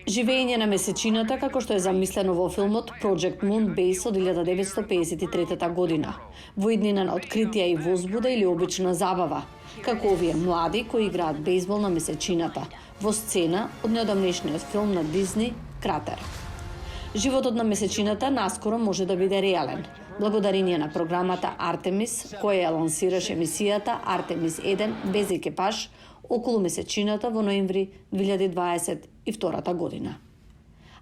Живење на месечината, како што е замислено во филмот Project Moon Base од 1953 година. Во иднина на откритија и возбуда или обична забава, како овие млади кои играат бейсбол на месечината, во сцена од неодамнешниот филм на Дизни Кратер. Животот на месечината наскоро може да биде реален, благодарение на програмата Артемис, која ја лансираше мисијата Артемис 1 без екипаж околу месечината во ноември 2022 година.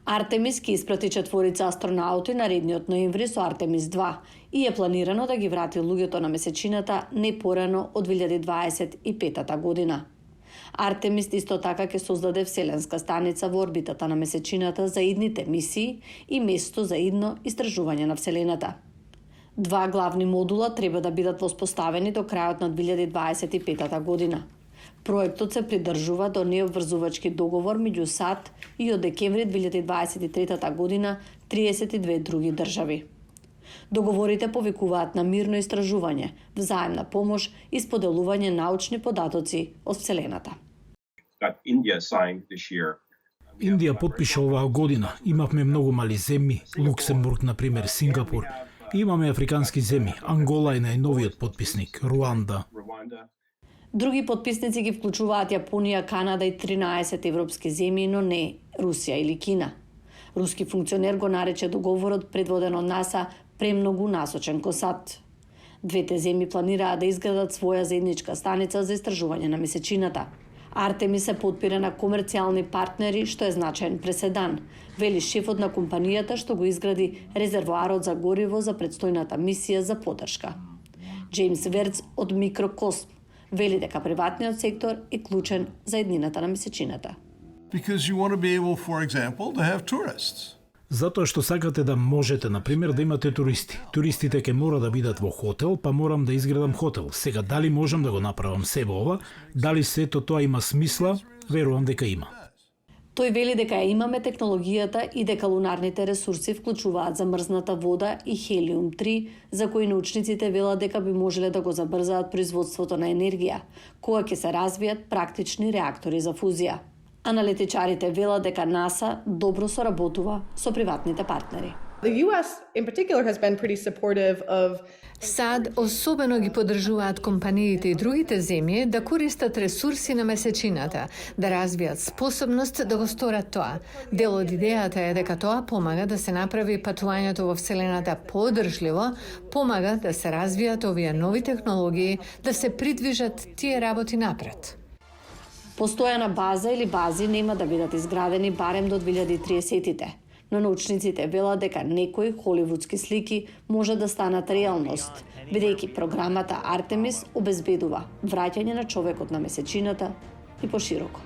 Артемис ќе испрати 4 астронаути наредниот ноември со Артемис 2 и е планирано да ги врати луѓето на месечината не порано од 2025 година. Артемис исто така ќе создаде вселенска станица во орбитата на месечината за идните мисии и место за идно истражување на вселената. 2 главни модула треба да бидат воспоставени до крајот на 2025 година. Проектот се придржува до необврзувачки договор меѓу САД и од декември 2023 година 32 други држави. Договорите повикуваат на мирно истражување, взаемна помош и споделување научни податоци од вселената. Индија потпиша оваа година. Имавме многу мали земји, Луксембург, например, Сингапур. Имаме африкански земји, Ангола е најновиот потписник, Руанда. Други потписници ги вклучуваат Јапонија, Канада и 13 европски земји, но не Русија или Кина. Руски функционер го нарече договорот предводен од НАСА премногу насочен кон САД. Двете земји планираат да изградат своја заедничка станица за истражување на месечината. Артемис се потпира на комерцијални партнери, што е значаен преседан, вели шефот на компанијата што го изгради резервоарот за гориво за предстојната мисија за поддршка. Джеймс Верц од Микрокосм вели дека приватниот сектор е клучен за еднината на месечината. Because you want to be able, for example, to have tourists. Затоа што сакате да можете, например, да имате туристи. Туристите ќе мора да бидат во хотел, па морам да изградам хотел. Сега, дали можам да го направам себе ова, дали сето тоа има смисла, верувам дека има. Тој вели дека ја имаме технологијата и дека лунарните ресурси вклучуваат замрзната вода и хелиум-3, за кои научниците велат дека би можеле да го забрзаат производството на енергија, кога ќе се развијат практични реактори за фузија. Аналитичарите велат дека НАСА добро соработува со приватните партнери. The US in particular has been pretty supportive of САД особено ги поддржуваат компаниите и другите земји да користат ресурси на месечината, да развијат способност да го сторат тоа. Дел од идејата е дека тоа помага да се направи патувањето во вселената подржливо, помага да се развијат овие нови технологии, да се придвижат тие работи напред. Постојана база или бази нема да бидат изградени барем до 2030-тите, но научниците велат дека некои холивудски слики може да станат реалност, бидејќи програмата Артемис обезбедува враќање на човекот на месечината и пошироко.